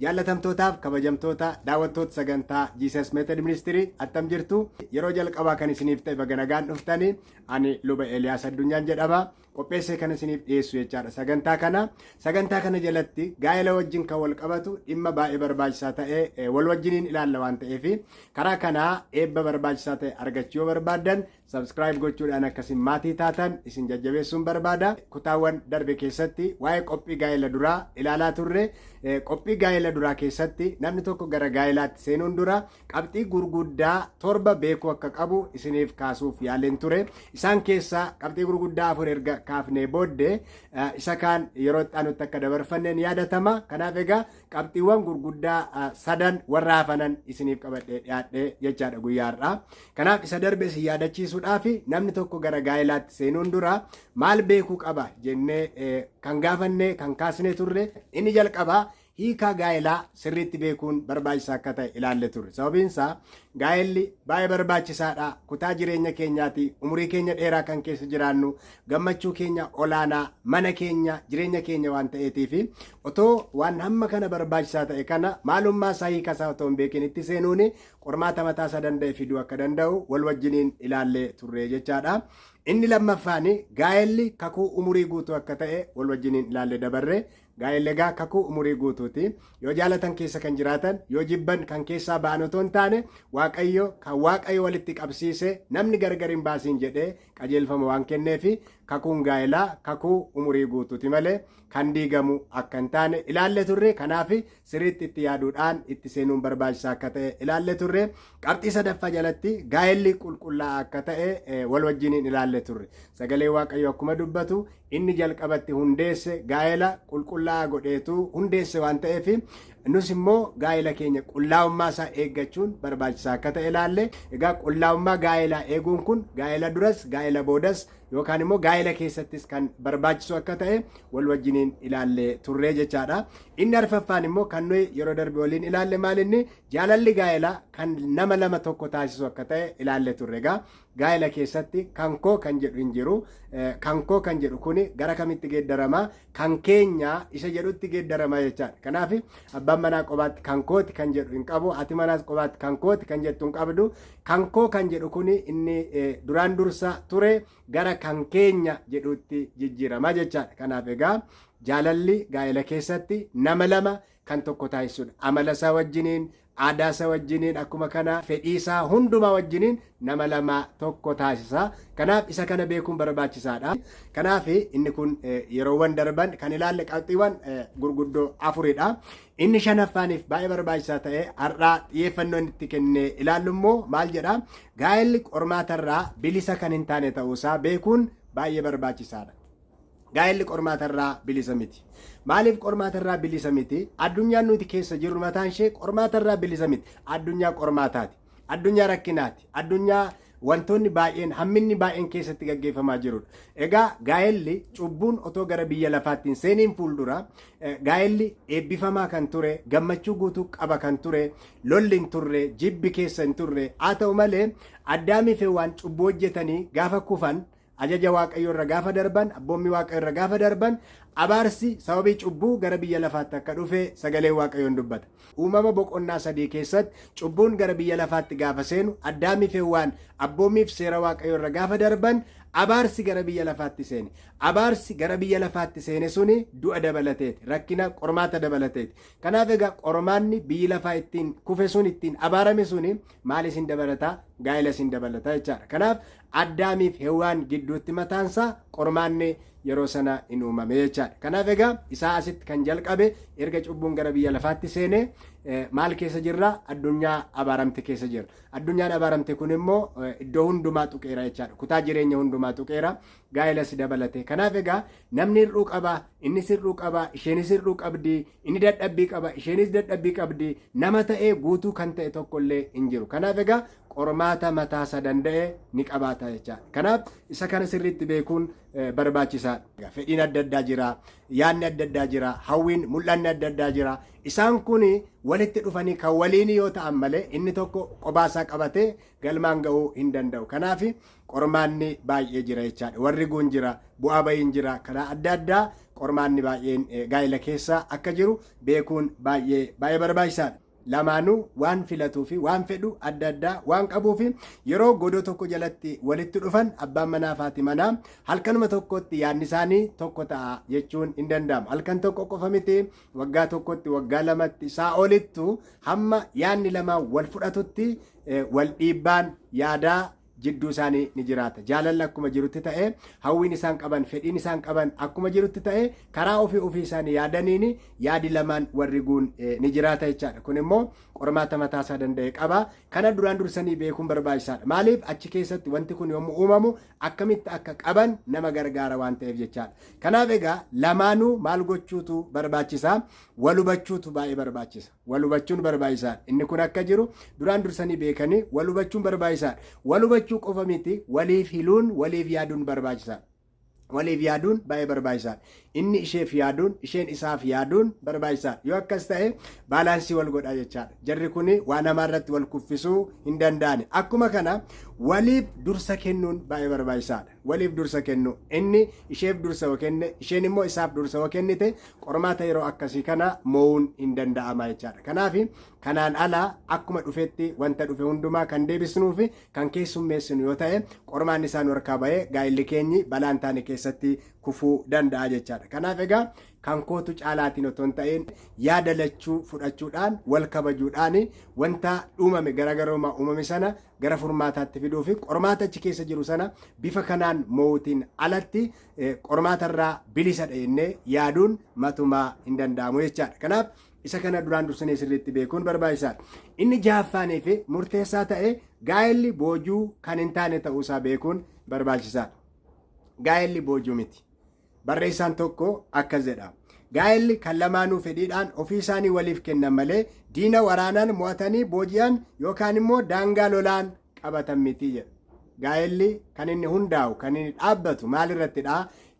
Jaalatamtootaaf kabajamtoota daawwattoota sagantaa Jesus Method Ministry attam jirtu yeroo jalqabaa kan isiniif ta'e baga nagaan dhuftanii ani luba Eliyaas Addunyaan jedhama qopheessee kan isiniif dhiyeessu jechaadha. Sagantaa kana jalatti gaa'ela wajjin kan wal qabatu dhimma baay'ee barbaachisaa ta'e wal wajjiniin ilaalla waan ta'eef karaa kanaa eebba barbaachisaa ta'e argachuu yoo barbaaddan subscribe gochuudhaan akkasiin maatii taatan isin jajjabeessuun barbaada. Kutaawwan darbe keessatti waa'ee qophii gaa'ela duraa ilaalaa turre. Qophii gaa'ela duraa keessatti namni tokko gara gaa'elaatti seenuun dura qabxii gurguddaa 7 beekuu akka qabu isiniif kaasuuf yaaleen ture. Isaan keessaa qabxii gurguddaa 4 erga kaafnee booddee isa kaan yeroo itti akka dabarfanneen yaadatama. Kanaaf egaa qabxiiwwan gurguddaa 3 warra hafanan isiniif qabadhee dhiyaadhee jechaadha guyyaa har'aa. Kanaaf isa darbe isin yaadachiisuudhaaf namni tokko gara gaa'elaatti seenuun dura maal beekuu qaba jennee kan gaafannee kan kaasnee turre inni jalqabaa hiikaa gaa'elaa sirriitti beekuun barbaachisaa akka ta'e ilaalle turre. Sababiin isaa gaa'elli baay'ee barbaachisaadha. Kutaa jireenya keenyaati. Umurii keenya dheeraa kan keessa jiraannu, gammachuu keenya olaanaa, mana keenya, jireenya keenya waan ta'eetiif otoo waan hamma kana barbaachisaa ta'e kana maalummaa isaa hiikaa isaa otoo hin beekin itti seenuun qormaata mataa isaa danda'e fiduu akka danda'u wal wajjiniin ilaallee turre jechaadha. Inni lammaffaan gaa'elli kakuu umurii guutuu akka ta'e wal wajjiniin ilaalle dabarre. Gaa'elli egaa kakuu umurii guutuuti. Yoo jaalatan keessa kan jiraatan, yoo jibban kan keessaa ba'an otoo hin taane Waaqayyo walitti qabsiise namni gargar hin baasiin jedhee qajeelfama waan kenneefi kakuun gaa'elaa kakuu umurii guutuuti malee kan diigamu akka hin taane ilaalle turre. Kanaaf sirriitti itti yaaduudhaan itti seenuun barbaachisaa akka ta'e ilaalle turre. Qabxii sadaffaa jalatti gaa'elli qulqullaa'aa akka ta'e wal wajjiniin ilaalle turre. Sagalee Waaqayyo akkuma dubbatu inni jalqabatti hundeesse gaa'ela qulqullaa'aa godheetu hundeesse waan ta'eef nus immoo gaa'ela keenya qullaa'ummaa isaa eeggachuun barbaachisaa akka ta'e ilaalle. Egaa qullaa'ummaa gaa'elaa eeguun kun gaa'ela duras gaa'ela boodas yookaan immoo gaa'ela keessattis kan barbaachisu akka ta'e wal wajjiniin ilaalle turre jechaadha. Inni arfaffaan immoo kan nuyi yeroo darbe waliin ilaalle maalinni jaalalli gaa'elaa kan nama lama tokko taasisu akka ta'e ilaalle turre. Egaa gaa'ela keessatti kan koo kan jedhu hin jiru. Kan koo kan jedhu kun gara kamitti geeddarama? Kan keenya isa jedhutti geeddarama jechaadha. Kanaaf abbaan manaa qobaatti kan kooti kan jedhu hin qabu. Ati manaas qobaatti kan kooti kan jettu hin qabdu. Kan koo kan jedhu kun inni duraan dursa ture gara kan keenya jedhutti jijjiirama jechaadha. Kanaaf egaa jaalalli gaa'ela keessatti nama lama kan tokko taasisudha. Amala isaa wajjiniin, aadaa isaa wajjiniin, akkuma kana fedhii isaa hundumaa wajjiniin nama lama tokko taasisa. Kanaaf isa kana beekuun barbaachisaadha. Kanaaf inni kun yeroowwan darban kan ilaalle qabxiiwwan gurguddoo 4dha. Inni shanaffaaniif baay'ee barbaachisaa ta'e har'aa xiyyeeffannoo itti kennee ilaallu immoo maal jedha? Gaa'elli qormaatarraa bilisa kan hin taane ta'uusaa beekuun baay'ee barbaachisaadha. Gaa'elli qormaatarraa bilisa miti. Maaliif qormaatarraa bilisa miti? Addunyaan nuti keessa jirru mataan ishee qormaatarraa bilisa miti. Addunyaa qormaataati. Addunyaa rakkinaati. Addunyaa wantoonni baay'een hamminni baay'een keessatti gaggeeffamaa jirudha. Egaa gaa'elli cubbuun otoo gara biyya lafaattiin seeniin fuuldura gaa'elli eebbifamaa kan ture, gammachuu guutuu qaba kan ture, lolli hin turre, jibbi keessa hin turre. Haa ta'u malee Addaamii fi Hewaan cubbuu hojjetanii gaafa kufan ajaja Waaqayyo irra gaafa darban, abboommii Waaqayyo irra gaafa darban, abaarsi sababii cubbuu gara biyya lafaatti akka dhufe sagalee Waaqayyoon dubbata. Uumama boqonnaa 3 keessatti cubbuun gara biyya lafaatti gaafa seenu, Addaamii fi Hewaan abboommii fi seera Waaqayyo irra gaafa darban, abaarsi gara biyya lafaatti seene. Abaarsi gara biyya lafaatti seene suni du'a dabalateeti, rakkina qormaata dabalateeti. Kanaaf egaa qormaanni biyyi lafaa ittiin kufe sun ittiin abaarame suni maal isin dabalata? Gaa'ela isin dabalata jechaadha. Kanaaf Addaamii fi Hewaan gidduutti mataansaa qormaanni yeroo sana hin uumame jechaadha. Kanaaf egaa isaa asitti kan jalqabe erga cubbuun gara biyya lafaatti seene maal keessa jirra? Addunyaa abaaramte keessa jirra. Addunyaan abaaramte kun immoo iddoo hundumaa tuqeera jechaadha. Kutaa jireenya hundumaa tuqeera. Gaa'elas dabalate. Kanaaf egaa namni hir'uu qaba, innis hir'uu qaba, isheenis hir'uu qabdi, inni dadhabbii qaba, isheenis dadhabbii qabdi. Nama ta'ee guutuu kan ta'e tokkollee hin jiru. Kanaaf egaa qormaata mataasaa danda'e ni qabaata jechaadha. Kanaaf isa kana sirriitti beekuun barbaachisaadha. Fedhiin adda addaa jira, yaadni adda addaa jira, hawwiin mul'anni adda addaa jira. Isaan kun walitti dhufanii kan waliin yoo ta'an malee inni tokko qobaasaa qabatee galmaan ga'uu hin danda'u. Kanaaf qormaanni baay'ee jira jechaadha. Warri guun jira, bu'aa bahiin jira, karaa adda addaa qormaanni baay'een gaa'ela keessa akka jiru beekuun baay'ee barbaachisaadha. Lamaanuu waan filatuu fi waan fedhu adda addaa waan qabuu fi yeroo godoo tokko jalatti walitti dhufan abbaan manaa fi haati manaa halkanuma tokkotti yaadni isaanii tokko ta'a jechuun hin danda'amu. Halkan tokko qofa miti waggaa tokkotti waggaa lamatti isaa olittu hamma yaadni lamaa wal fudhatutti wal dhiibbaan yaadaa jidduu isaanii ni jiraata. Jaalalli akkuma jirutti ta'e hawwiin isaan qaban fedhiin isaan qaban akkuma jirutti ta'e karaa ofii isaanii yaadaniin yaadi lamaan warri guun ni jiraata jechaadha. Kun immoo qormaata mataasaa danda'e qaba. Kana duraan dursanii beekuun barbaachisaadha. Maaliif achi keessatti wanti kun yommuu uumamu akkamitti akka qaban nama gargaara waan ta'eef jechaadha. Kanaaf egaa lamaanuu maal gochuutu barbaachisa? Wal hubachuutu baay'ee barbaachisa. Wal hubachuun barbaachisaadha. Inni kun akka jiru duraan dursanii beekanii wal hubachuun barbaachisaadha. Wal hubachuu qofa miti waliif hiluun waliif yaaduun barbaachisaadha. Waliif yaaduun baay'ee barbaachisaadha. Inni isheef yaaduun isheen isaaf yaaduun barbaachisaadha. Yoo akkas ta'e baalaansii wal godha jechaadha. Jarri kun waan namaa irratti wal kuffisuu hin danda'ani. Akkuma kana waliif dursa kennuun baay'ee barbaachisaadha. Waliif dursa kennu inni isheef dursa yoo kenne isheen immoo isaaf dursa yoo kennite qormaata yeroo akkasii kana mo'uun hin danda'ama jechaadha. Kanaaf kanaan alaa akkuma dhufetti wanta dhufe hundumaa kan deebisnuu fi kan keessummeessinu yoo ta'e qormaan isaan harkaa ba'ee gaa'illi keenyi balaan taane keessatti kufuu danda'a jechaadha. Kanaaf egaa kan kootu caalaatiin otoo hin ta'in yaada lachuu fudhachuudhaan wal kabajuudhaan wanta uumame garaagarummaa uumame sana gara furmaataatti fiduu fi qormaata achi keessa jiru sana bifa kanaan mootiin alatti qormaatarraa bilisa dha'ennee yaaduun matumaa hin danda'amu jechaadha. Kanaaf isa kana duraan dursanii sirriitti beekuun barbaachisaadha. Inni jahaffaanii fi murteessaa ta'e gaa'elli boojuu kan hin taane ta'uusaa beekuun barbaachisaadha. Gaa'elli boojuu miti. Barreessaan tokko akkas jedha. Gaa'elli kan lamaanuu fedhiidhaan ofii isaanii waliif kennan malee diina waraanaan mo'atanii booji'an yookaan immoo daangaa lolaan qabatan miti jedha. Gaa'elli kan inni hundaa'u kan inni dhaabbatu maal irrattidha?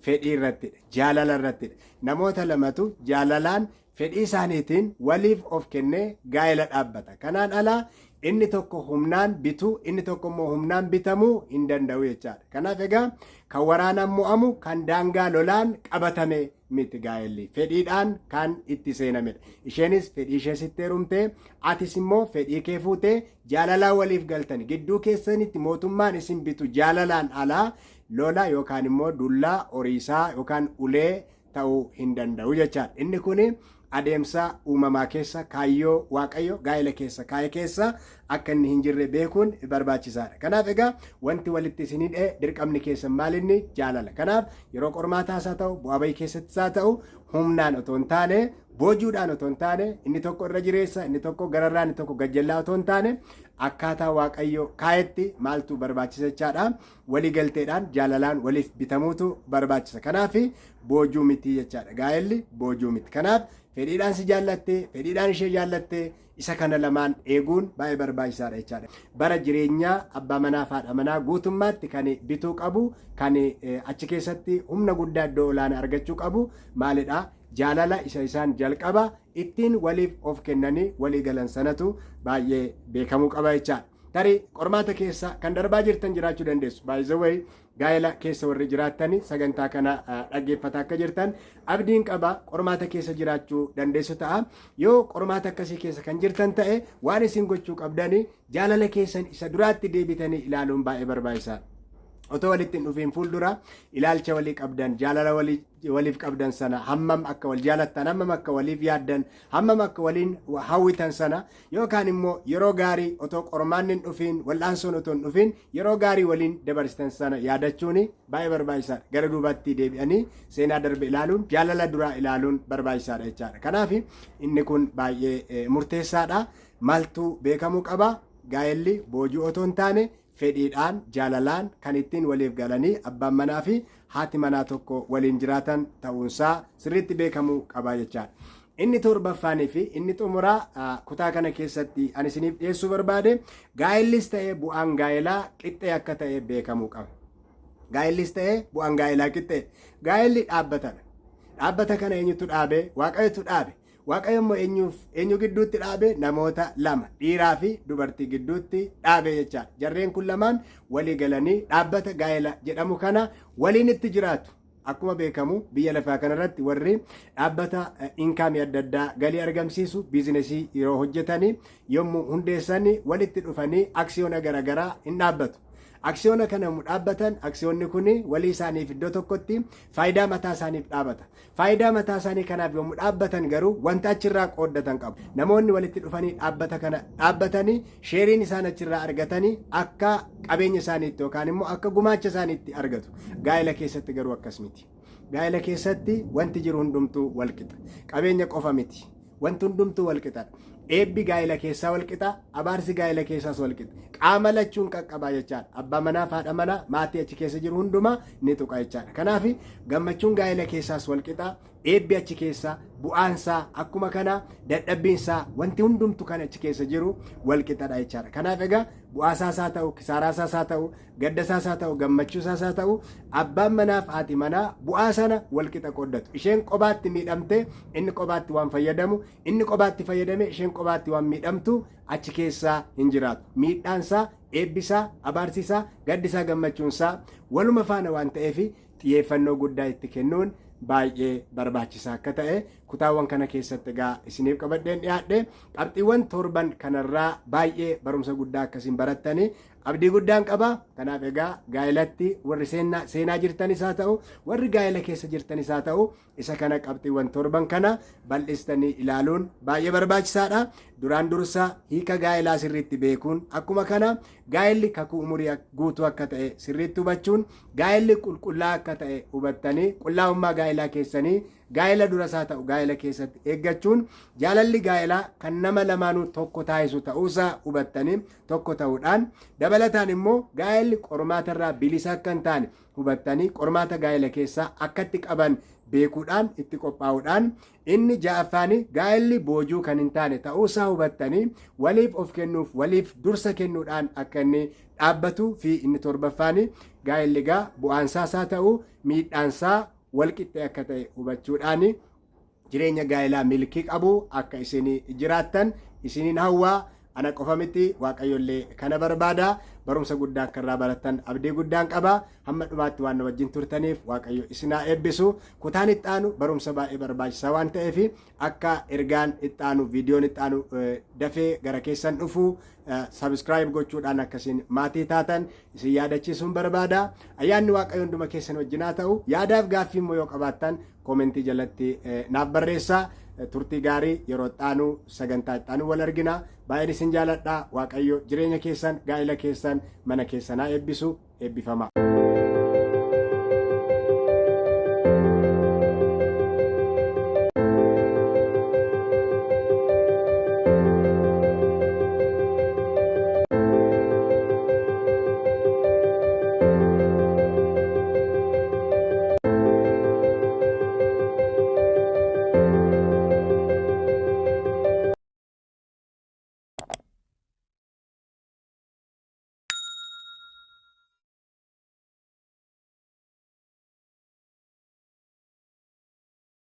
Fedhii irrattidha. Jaalala irrattidha. Namoota lamatu jaalalaan fedhii isaaniitiin waliif of kennee gaa'ela dhaabbata. Kanaan alaa inni tokko humnaan bituu inni tokko immoo humnaan bitamuu hin danda'u jechaadha. Kanaaf egaa kan waraanaan mo'amu kan daangaa lolaan qabatame miti gaa'elli. Fedhiidhaan kan itti seenamedha. Isheenis fedhii ishee sitti heerumtee atis immoo fedhii kee fuutee jaalalaan waliif galtan gidduu keessanitti mootummaan isin bitu jaalalaan alaa lola yookaan immoo dullaa horiisaa yookaan ulee ta'uu hin danda'u jechaadha. Inni kun adeemsa uumamaa keessa kaayyoo waaqayyo gaa'ela keessa kaa'e keessa akka inni hin jirre beekuun barbaachisaadha. Kanaaf egaa wanti walitti isin hidhee dirqamni keessan maalinni jaalala. Kanaaf yeroo qormaataas haa ta'u bu'aa bayii keessattis haa ta'u humnaan otoo hin taane boojuudhaan otoo hin taane inni tokko irra jireessa inni tokko gararraa inni tokko gajjallaa otoo hin taane akkaataa waaqayyo kaa'etti maaltu barbaachisa jechaadha. Walii galteedhaan jaalalaan waliif bitamuutu barbaachisa. Kanaaf boojuu miti jechaadha. Gaa'elli boojuu miti. Kanaaf fedhiidhaan si jaallatte fedhiidhaan ishee jaallatte isa kana lamaan eeguun baay'ee barbaachisaadha jechaadha. Bara jireenyaa abbaa manaa fi haadha manaa guutummaatti kan bituu qabu kan achi keessatti humna guddaa iddoo olaanaa argachuu qabu maalidha? Jaalala isa isaan jalqaba ittiin waliif of kennanii walii galan sanatu baay'ee beekamuu qaba jechaadha. Tarii qormaata keessa kan darbaa jirtan jiraachuu dandeessu. By the way, gaa'ela keessa warri jiraatanii sagantaa kana dhaggeeffataa akka jirtan abdiin qaba qormaata keessa jiraachuu dandeessu ta'a. Yoo qormaata akkasii keessa kan jirtan ta'e waan isin gochuu qabdanii jaalala keessan isa duraatti deebitanii ilaaluun baay'ee barbaachisaadha. Otoo walitti hin dhufiin fuuldura ilaalcha walii qabdan jaalala waliif qabdan sana hammam akka wal jaalattan hammam akka waliif yaaddan hammam akka waliin hawwitan sana yookaan immoo yeroo gaarii otoo qormaanni hin dhufiin wal'aansoon otoo hin dhufiin yeroo gaarii waliin dabarsitan sana yaadachuun baay'ee barbaachisaadha. Gara duubatti deebi'anii seenaa darbe ilaaluun jaalala duraa ilaaluun barbaachisaadha jechaadha. Kanaaf inni kun baay'ee murteessaadha. Maaltu beekamuu qaba? Gaa'elli boojuu otoo hin taane fedhiidhaan jaalalaan kan ittiin waliif galanii abbaan manaa fi haati manaa tokko waliin jiraatan ta'uunsaa sirriitti beekamuu qaba jechaadha. Inni torbaffaanii fi inni xumuraa kutaa kana keessatti ani isiniif dhiyeessuu barbaade gaa'ellis ta'ee bu'aan gaa'elaa qixxee akka ta'e beekamuu qaba. Gaa'ellis ta'ee bu'aan gaa'elaa qixxee. Gaa'elli dhaabbatadha. Dhaabbata kana eenyutu dhaabe? Waaqayyotu dhaabe. Waaqayyo immoo eenyu gidduutti dhaabe? Namoota lama dhiiraa fi dubartii gidduutti dhaabe jechaadha. Jarreen kun lamaan walii galanii dhaabbata gaa'ela jedhamu kana waliin itti jiraatu. akkuma beekamu biyya lafaa kanarratti warri dhaabbata inkaamii adda addaa galii argamsiisu biizinesii yeroo hojjetanii yommuu hundeessanii walitti dhufanii aksiyoona garaagaraa hin dhaabbatu. Aksiyoona kana dhaabbatan aksiyoonni kun walii isaaniif iddoo tokkotti faayidaa mataa isaaniif dhaabata. Faayidaa mataa isaanii kanaaf yommuu dhaabbatan garuu wanta achirraa qooddatan qabu. Namoonni walitti dhufanii dhaabbata kana dhaabbatanii sheeriin isaan achirraa argatanii akka qabeenya isaaniitti yookaan immoo akka gumaacha isaaniitti argatu. Gaa'ela keessatti garuu akkas miti. Gaa'ela keessatti wanti jiru hundumtuu walqixa. Qabeenya qofa miti. Wanti hundumtuu walqixadha. Eebbi gaa'ela keessaa walqixa, abaarsi gaa'ela keessaas walqixa. Qaama lachuun qaqqabaa jechaadha. Abbaa manaa fi haadha manaa maatii achi keessa jiru hundumaa ni tuqa jechaadha. Kanaaf gammachuun gaa'ela keessaas walqixa, eebbi achi keessaa, bu'aansaa akkuma kana dadhabbiinsaa wanti hundumtu kan achi keessa jiru walqixadha jechaadha. Kanaaf egaa bu'aasaas haa ta'u, kisaaraasaas haa ta'u, gaddasaas haa ta'u, gammachuusaas haa ta'u, abbaan manaa fi haati manaa bu'aa sana walqixa qooddatu. Isheen qobaatti miidhamte inni qobaatti waan fayyadamu, inni qobaatti fayyadame isheen qobaatti waan miidhamtu achi keessaa hin jiraatu. Miidhaansaa, eebbisaa, abaarsisaa, gaddisaa, gammachuunsaa waluma faana waan ta'eef xiyyeeffannoo guddaa itti kennuun baay'ee barbaachisaa akka ta'e kutaawwan kana keessatti egaa isiniif qabadheen dhiyaadhe qabxiiwwan torban kanarraa baay'ee barumsa guddaa akkasiin barattanii abdii guddaan qaba. Kanaaf egaa gaa'elatti warri seenaa jirtanis haa ta'u warri gaa'ela keessa jirtanis haa ta'u isa kana qabxiiwwan torban kana bal'istanii ilaaluun baay'ee barbaachisaadha. Duraan dursa hiika gaa'elaa sirriitti beekuun akkuma kana gaa'elli kakuu umurii guutuu akka ta'e sirriitti hubachuun gaa'elli qulqullaa akka ta'e hubattanii qullaa'ummaa gaa'elaa keessanii gaa'ela duras haa ta'u gaa'ela keessatti eeggachuun jaalalli gaa'elaa kan nama lamaanuu tokko taasisu ta'uusaa hubattanii tokko ta'uudhaan dabalataan immoo gaa'elli qormaatarraa bilisa akka hin taane hubattanii qormaata gaa'ela keessaa akkatti qaban beekuudhaan itti qophaa'uudhaan inni ja'affaani gaa'elli boojuu kan hin taane ta'uusaa hubattanii waliif of kennuuf waliif dursa kennuudhaan akka inni dhaabbatu fi inni torbaffaani gaa'elli gaa bu'aansaas haa ta'u miidhaansaa walqixxee akka ta'e hubachuudhaan jireenya gaa'elaa milkii qabu akka isinii jiraattan isiniin hawwaa. Ana qofa miti waaqayyollee kana barbaada. Barumsa guddaa akka irraa barattan abdii guddaan qaba. Hamma dhumaatti waan wajjin turtaniif waaqayyo isinaa eebbisu. Kutaan ittaanu barumsa baay'ee barbaachisaa waan ta'eef akka ergaan ittaanu viidiyoon ittaanu dafee gara keessan dhufu subscribe gochuudhaan akkasiin maatii taatan isin yaadachiisuun barbaada. Ayyaanni waaqayyo hunduma keessan wajjin haa ta'u. Yaadaaf gaaffii immoo yoo qabaattan koomentii jalatti naaf barreessaa. Turtii gaarii yeroo ittaanu sagantaa ittaanu wal argina. Baay'een isin jaaladha. Waaqayyo jireenya keessan gaa'ela keessan mana keessanaa eebbisu eebbifama.